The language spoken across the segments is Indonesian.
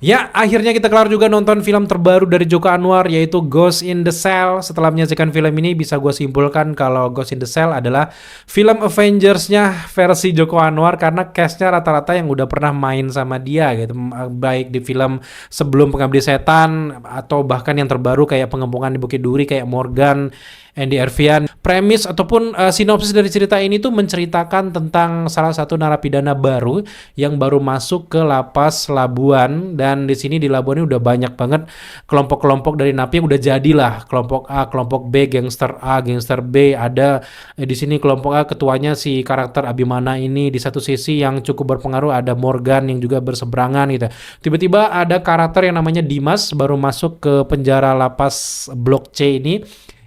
Ya, akhirnya kita kelar juga nonton film terbaru dari Joko Anwar, yaitu Ghost in the Shell. Setelah menyaksikan film ini, bisa gue simpulkan kalau Ghost in the Shell adalah film Avengers-nya versi Joko Anwar, karena cast-nya rata-rata yang udah pernah main sama dia gitu. Baik di film sebelum Pengabdi Setan, atau bahkan yang terbaru kayak Pengepungan di Bukit Duri, kayak Morgan, Andy Ervian. Premis ataupun sinopsis dari cerita ini tuh menceritakan tentang salah satu narapidana baru yang baru masuk ke lapas Labuan, dan di sini di Labuan ini udah banyak banget kelompok-kelompok dari napi yang udah jadilah, kelompok A, kelompok B, gangster A, gangster B. Ada di sini kelompok A ketuanya si karakter Abimana ini, di satu sisi yang cukup berpengaruh ada Morgan yang juga berseberangan gitu. Tiba-tiba ada karakter yang namanya Dimas baru masuk ke penjara lapas Blok C ini.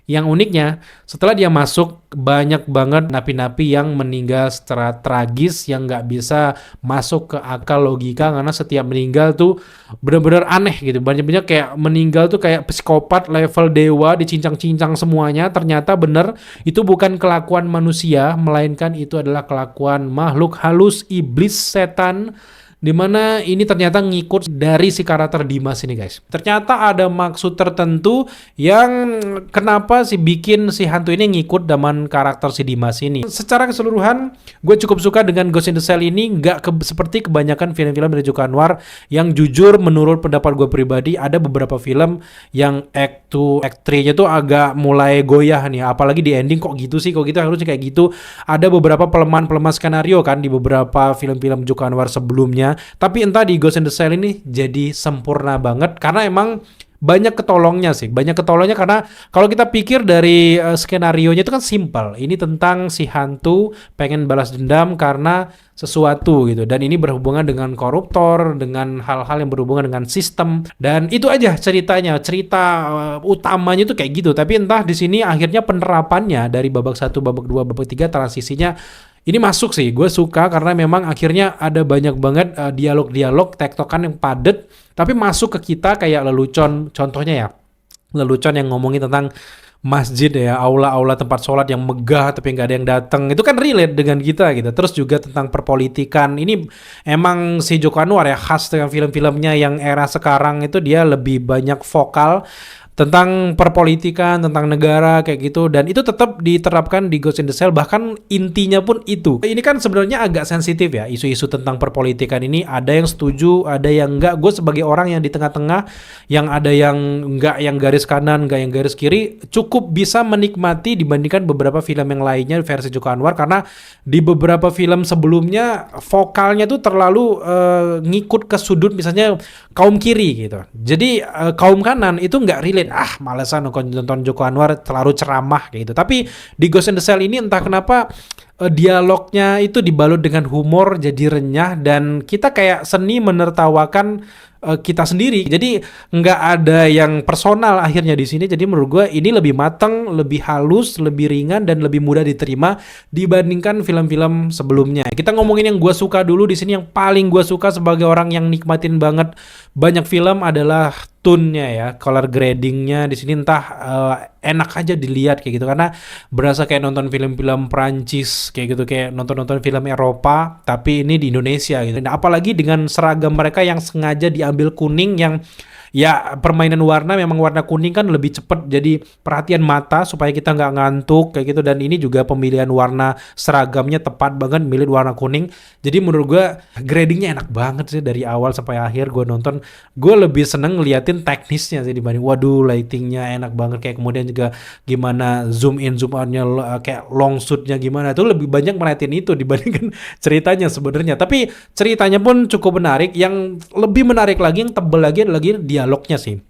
Yang uniknya, setelah dia masuk, banyak banget napi-napi yang meninggal secara tragis yang nggak bisa masuk ke akal logika, karena setiap meninggal tuh bener-bener aneh gitu. Banyak-banyak kayak meninggal tuh kayak psikopat level dewa, dicincang-cincang semuanya. Ternyata bener itu bukan kelakuan manusia, melainkan itu adalah kelakuan makhluk halus, iblis, setan, dimana ini ternyata ngikut dari si karakter Dimas ini guys. Ternyata ada maksud tertentu yang kenapa sih bikin si hantu ini ngikut dengan karakter si Dimas ini. Secara keseluruhan gue cukup suka dengan Ghost in the Shell ini. Seperti kebanyakan film-film dari Joko Anwar, yang jujur menurut pendapat gue pribadi ada beberapa film yang act 2, act 3 nya tuh agak mulai goyah nih. Apalagi di ending kok gitu sih, kok gitu harusnya kayak gitu. Ada beberapa pelemahan skenario kan di beberapa film-film Joko Anwar sebelumnya. Tapi entah di Ghost in the Shell ini jadi sempurna banget, karena emang banyak ketolongnya karena kalau kita pikir dari skenarionya itu kan simpel. Ini tentang si hantu pengen balas dendam karena sesuatu gitu, dan ini berhubungan dengan koruptor, dengan hal-hal yang berhubungan dengan sistem, dan itu aja ceritanya. Cerita utamanya itu kayak gitu. Tapi entah di sini akhirnya penerapannya dari babak 1, babak 2, babak 3, transisinya ini masuk sih. Gue suka karena memang akhirnya ada banyak banget dialog-dialog tektokan yang padat, tapi masuk ke kita kayak lelucon. Contohnya ya, lelucon yang ngomongin tentang masjid ya, aula-aula tempat sholat yang megah tapi nggak ada yang datang. Itu kan relate dengan kita gitu. Terus juga tentang perpolitikan. Ini emang si Joko Anwar ya, khas dengan film-filmnya yang era sekarang itu dia lebih banyak vokal tentang perpolitikan, tentang negara kayak gitu, dan itu tetap diterapkan di Ghost in the Shell. Bahkan intinya pun itu. Ini kan sebenarnya agak sensitif ya, isu-isu tentang perpolitikan ini. Ada yang setuju, ada yang enggak. Gue sebagai orang yang di tengah-tengah, yang ada yang enggak, yang garis kanan, enggak yang garis kiri, cukup bisa menikmati dibandingkan beberapa film yang lainnya versi Joko Anwar, karena di beberapa film sebelumnya vokalnya tuh terlalu ngikut ke sudut misalnya kaum kiri gitu. Jadi kaum kanan itu nggak relate. Malesan nonton Joko Anwar terlalu ceramah kayak gitu. Tapi di Ghost in the Shell ini entah kenapa dialognya itu dibalut dengan humor, jadi renyah, dan kita kayak seni menertawakan kita sendiri. Jadi nggak ada yang personal akhirnya di sini. Jadi menurut gue ini lebih matang, lebih halus, lebih ringan, dan lebih mudah diterima dibandingkan film-film sebelumnya. Kita ngomongin yang gue suka dulu di sini. Yang paling gue suka sebagai orang yang nikmatin banget banyak film adalah tone-nya ya, color grading-nya di sini entah enak aja dilihat kayak gitu, karena berasa kayak nonton film-film Prancis kayak gitu, kayak nonton-nonton film Eropa tapi ini di Indonesia gitu. Nah, apalagi dengan seragam mereka yang sengaja diambil kuning, yang ya permainan warna, memang warna kuning kan lebih cepet jadi perhatian mata supaya kita nggak ngantuk kayak gitu. Dan ini juga pemilihan warna seragamnya tepat banget, milih warna kuning. Jadi menurut gue gradingnya enak banget sih dari awal sampai akhir. Gue nonton, gue lebih seneng ngeliatin teknisnya sih dibanding waduh lightingnya enak banget, kayak kemudian juga gimana zoom in zoom outnya, kayak long shootnya gimana, itu lebih banyak merhatiin itu dibandingkan ceritanya sebenarnya. Tapi ceritanya pun cukup menarik. Yang lebih menarik lagi, yang tebel lagi dialognya sih.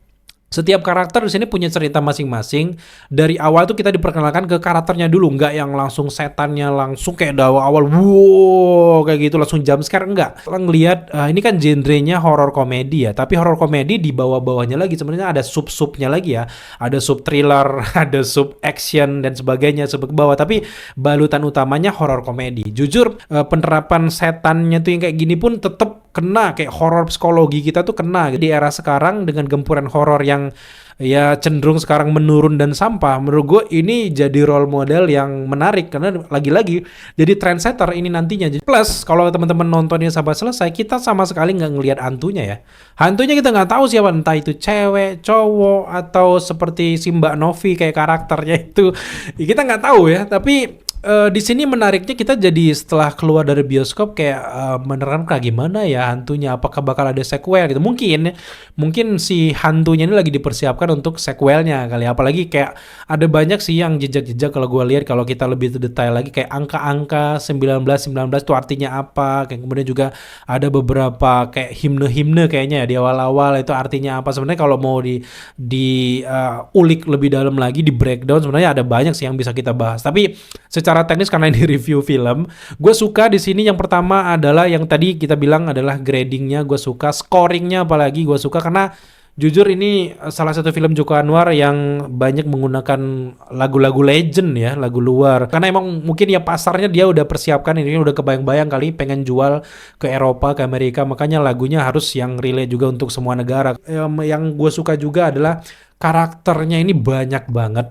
Setiap karakter di sini punya cerita masing-masing. Dari awal tuh kita diperkenalkan ke karakternya dulu, nggak yang langsung setannya langsung kayak dari awal wow kayak gitu langsung jump scare, enggak. Kita ngelihat ini kan genrenya horror komedi ya, tapi horror komedi di bawah-bawahnya lagi sebenarnya ada sub-subnya lagi ya. Ada sub thriller, ada sub action dan sebagainya sub ke bawah, tapi balutan utamanya horror komedi. Jujur penerapan setannya tuh yang kayak gini pun tetap kena, kayak horor psikologi kita tuh kena. Di era sekarang dengan gempuran horor yang yang ya cenderung sekarang menurun dan sampah, menurut gue ini jadi role model yang menarik karena lagi-lagi jadi trendsetter ini nantinya. Plus kalau teman-teman nontonnya sampai selesai, kita sama sekali nggak ngelihat hantunya ya. Hantunya kita nggak tahu siapa, entah itu cewek, cowok, atau seperti si Mbak Novi kayak karakternya itu, kita nggak tahu ya. Tapi di sini menariknya kita jadi setelah keluar dari bioskop kayak menerangkan gimana ya hantunya, apakah bakal ada sequel gitu. Mungkin si hantunya ini lagi dipersiapkan untuk sequelnya kali. Apalagi kayak ada banyak sih yang jejak-jejak kalau gue lihat, kalau kita lebih detail lagi kayak angka-angka 19 itu artinya apa. Kayak kemudian juga ada beberapa kayak himne-himne kayaknya ya di awal-awal itu artinya apa. Sebenarnya kalau mau ulik lebih dalam lagi, di breakdown, sebenarnya ada banyak sih yang bisa kita bahas. Tapi secara teknis karena ini review film, gue suka di sini yang pertama adalah yang tadi kita bilang adalah gradingnya, gue suka scoringnya, apalagi gue suka karena jujur ini salah satu film Joko Anwar yang banyak menggunakan lagu-lagu legend ya, lagu luar. Karena emang mungkin ya pasarnya dia udah persiapkan, ini udah kebayang-bayang kali pengen jual ke Eropa, ke Amerika, makanya lagunya harus yang relate juga untuk semua negara. Yang gue suka juga adalah karakternya ini banyak banget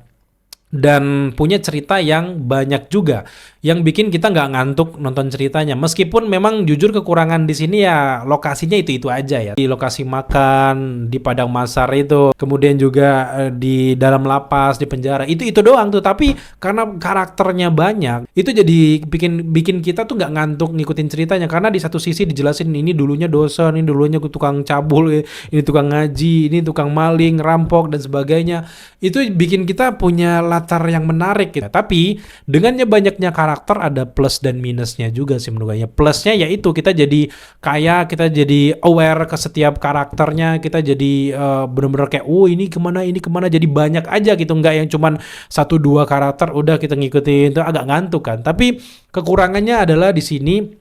dan punya cerita yang banyak juga, yang bikin kita nggak ngantuk nonton ceritanya. Meskipun memang jujur kekurangan di sini ya lokasinya itu aja ya, di lokasi makan di Padang Masar itu, kemudian juga di dalam lapas, di penjara, itu doang tuh. Tapi karena karakternya banyak, itu jadi bikin kita tuh nggak ngantuk ngikutin ceritanya, karena di satu sisi dijelasin ini dulunya dosen, ini dulunya tukang cabul, ini tukang ngaji, ini tukang maling, rampok dan sebagainya. Itu bikin kita punya latar yang menarik gitu. Tapi dengannya banyaknya karakter ada plus dan minusnya juga sih menurut gue. Plusnya yaitu kita jadi kaya, kita jadi aware ke setiap karakternya, kita jadi bener-bener kayak ini kemana, jadi banyak aja gitu, nggak yang cuman 1-2 karakter udah kita ngikutin, itu agak ngantuk kan. Tapi kekurangannya adalah di sini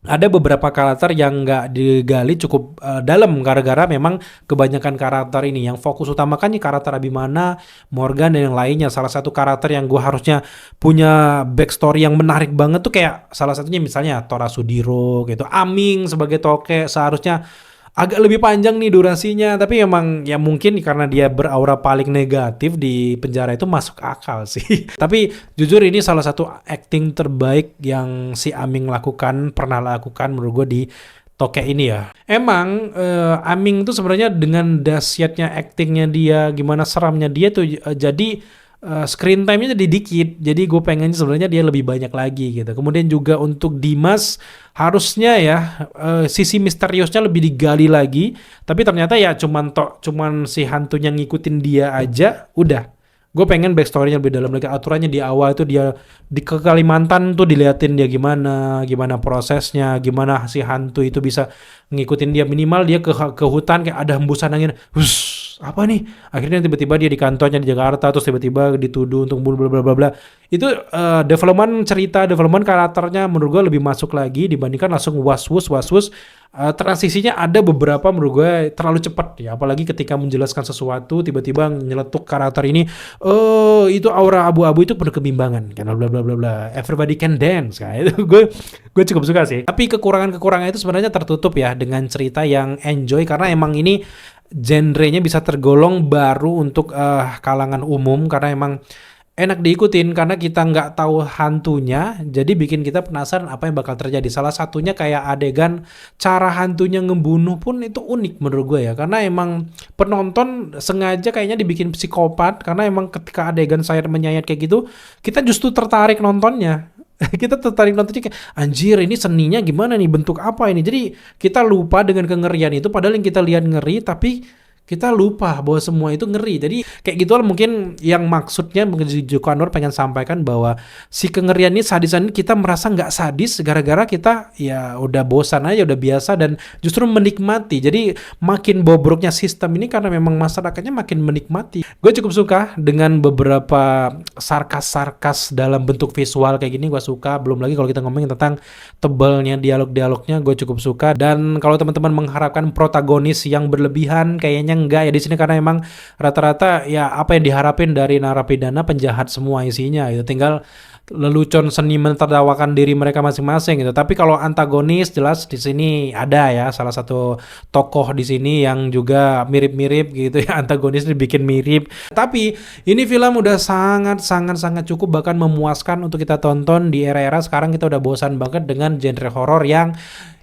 ada beberapa karakter yang nggak digali cukup dalam, gara-gara memang kebanyakan karakter ini yang fokus utamakan nih karakter Abimana, Morgan dan yang lainnya. Salah satu karakter yang gue harusnya punya backstory yang menarik banget tuh kayak salah satunya misalnya Tora Sudiro gitu, Aming sebagai toke seharusnya agak lebih panjang nih durasinya, tapi emang ya mungkin karena dia beraura paling negatif di penjara itu masuk akal sih. Tapi jujur ini salah satu acting terbaik yang si Aming pernah lakukan menurut gue di Toke ini ya. Emang Aming tuh sebenarnya dengan dahsyatnya actingnya dia, gimana seramnya dia tuh jadi screen time-nya jadi dikit. Jadi gue pengen sebenarnya dia lebih banyak lagi gitu. Kemudian juga untuk Dimas harusnya ya sisi misteriusnya lebih digali lagi. Tapi ternyata ya cuman si hantunya ngikutin dia aja udah. Gue pengen backstory-nya lebih dalam lagi. Aturannya di awal itu dia ke Kalimantan tuh diliatin dia gimana prosesnya, gimana si hantu itu bisa ngikutin dia, minimal dia ke hutan kayak ada hembusan angin, apa nih? Akhirnya tiba-tiba dia di kantornya di Jakarta, terus tiba-tiba dituduh untuk bla bla bla bla. Itu development karakternya menurut gue lebih masuk lagi dibandingkan langsung was-wus. Transisinya ada beberapa menurut gue terlalu cepat ya, apalagi ketika menjelaskan sesuatu tiba-tiba nyeletuk karakter ini, itu aura abu-abu itu penuh kebimbangan karena bla bla bla bla, everybody can dance kan. Itu gue cukup suka sih. Tapi kekurangan itu sebenarnya tertutup ya dengan cerita yang enjoy, karena emang ini genrenya bisa tergolong baru untuk kalangan umum, karena emang enak diikutin karena kita nggak tahu hantunya, jadi bikin kita penasaran apa yang bakal terjadi. Salah satunya kayak adegan cara hantunya ngebunuh pun itu unik menurut gue ya, karena emang penonton sengaja kayaknya dibikin psikopat, karena emang ketika adegan sayat menyayat kayak gitu kita justru tertarik nontonnya. Kita tertarik nontonnya kayak anjir ini seninya gimana nih, bentuk apa ini, jadi kita lupa dengan kengerian itu, padahal yang kita lihat ngeri tapi kita lupa bahwa semua itu ngeri. Jadi kayak gitu lah mungkin yang maksudnya Joko Anwar pengen sampaikan, bahwa si kengerian ini, sadisan ini kita merasa nggak sadis gara-gara kita ya udah bosan aja, udah biasa dan justru menikmati. Jadi makin bobroknya sistem ini karena memang masyarakatnya makin menikmati. Gue cukup suka dengan beberapa sarkas dalam bentuk visual kayak gini, gue suka. Belum lagi kalau kita ngomongin tentang tebalnya dialog-dialognya, gue cukup suka. Dan kalau teman-teman mengharapkan protagonis yang berlebihan, kayaknya enggak ya di sini karena emang rata-rata ya apa yang diharapin dari narapidana penjahat semua isinya gitu. Tinggal lelucon seni mentertawakan diri mereka masing-masing gitu. Tapi kalau antagonis jelas di sini ada ya salah satu tokoh di sini yang juga mirip-mirip gitu ya, antagonis dibikin mirip. Tapi ini film udah sangat cukup bahkan memuaskan untuk kita tonton di era-era sekarang. Kita udah bosan banget dengan genre horor yang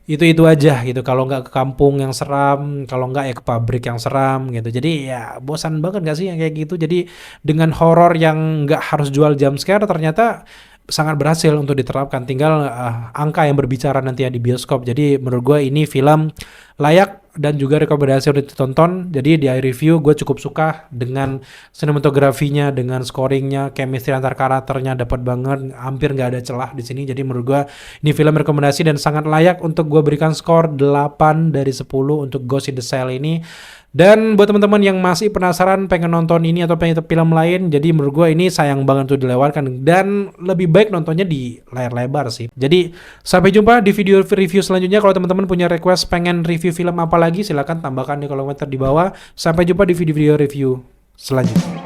itu aja gitu. Kalau nggak ke kampung yang seram, kalau nggak ya ke pabrik yang seram gitu. Jadi ya bosan banget nggak sih yang kayak gitu. Jadi dengan horor yang nggak harus jual jump scare ternyata sangat berhasil untuk diterapkan. Tinggal angka yang berbicara nanti ya di bioskop. Jadi menurut gue ini film layak dan juga rekomendasi untuk ditonton. Jadi di review gue cukup suka dengan sinematografinya, dengan scoringnya, chemistry antar karakternya dapat banget, hampir nggak ada celah di sini. Jadi menurut gue ini film rekomendasi dan sangat layak untuk gue berikan skor 8 dari 10 untuk Ghost in the Shell ini. Dan buat teman-teman yang masih penasaran pengen nonton ini atau pengen film lain, jadi menurut gue ini sayang banget untuk dilewatkan dan lebih baik nontonnya di layar lebar sih. Jadi sampai jumpa di video review selanjutnya. Kalau teman-teman punya request pengen review film apa lagi, silahkan tambahkan di kolom komentar di bawah. Sampai jumpa di video-video review selanjutnya.